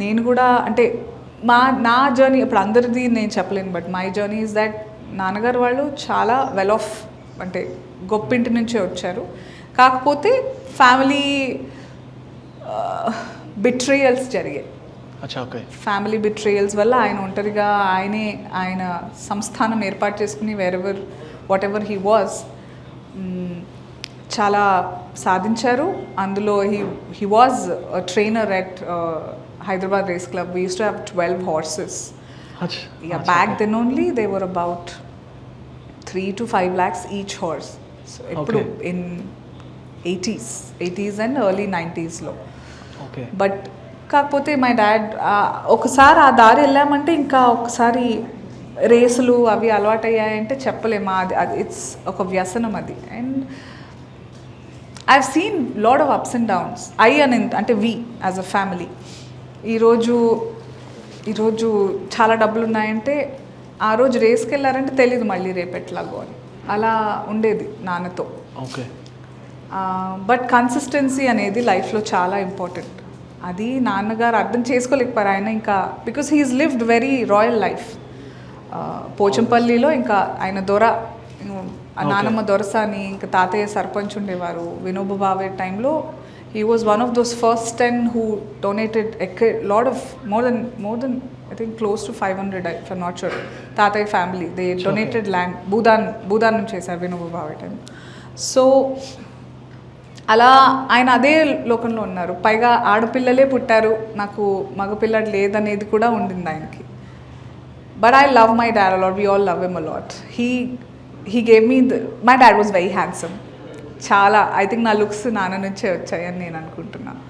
నేను కూడా అంటే నా జర్నీ ఇప్పుడు అందరిది నేను చెప్పలేను, but my journey is that నాన్నగారు వాళ్ళు చాలా వెల్ ఆఫ్ అంటే గొప్పింటి నుంచే వచ్చారు. కాకపోతే ఫ్యామిలీ బిట్రేయల్స్ జరిగాయి. ఫ్యామిలీ బిట్రేయల్స్ వల్ల ఆయన ఒంటరిగా ఆయన సంస్థానం ఏర్పాటు చేసుకుని వాట్ ఎవర్ హీ వాజ్ చాలా సాధించారు. అందులో he was trainer at Hyderabad race club. We use to have 12 horses. Back then only they were about 3 to 5 lakhs each horse. So ఎప్పుడు in 80s and early 90s లో. But కాకపోతే my dad ఒకసారి ఆ దారి వెళ్ళామంటే ఇంకా ఒకసారి రేసులు అవి అలవాటు అయ్యాయంటే చెప్పలేము. అది ఇట్స్ ఒక వ్యసనం అది. And I have seen lot of ups and downs. అంటే వి యాజ్ అ ఫ్యామిలీ ఈరోజు చాలా డబ్బులు ఉన్నాయంటే ఆ రోజు రేస్కి వెళ్ళారంటే తెలీదు మళ్ళీ రేపు ఎట్లాగో అని అలా ఉండేది నాన్నతో. బట్ కన్సిస్టెన్సీ అనేది లైఫ్లో చాలా ఇంపార్టెంట్. అది నాన్నగారు అర్థం చేసుకోలేకపోయారు. ఆయన ఇంకా because he's lived very royal life. పోచంపల్లిలో ఇంకా ఆయన నానమ్మ దొరసాని, ఇంకా తాతయ్య సర్పంచ్ ఉండేవారు. వినోబా భావే టైంలో he was one of those first 10 who donated lot of more than I think close to 500, if I'm not sure. తాతయ్య family they donated land Bhoodan నుంచి చేశారు వినోబా భావే టైం. సో అలా ఆయన అదే లోకంలో ఉన్నారు. పైగా ఆడపిల్లలే పుట్టారు, నాకు మగపిల్లడు లేదనేది కూడా ఉండింది ఆయనకి. But I love my dad a lot. We all love him a lot. He gave me my dad was very handsome. చాలా ఐ థింక్ నా లుక్స్ నాన్న నుంచే వచ్చాయని నేను అనుకుంటున్నాను.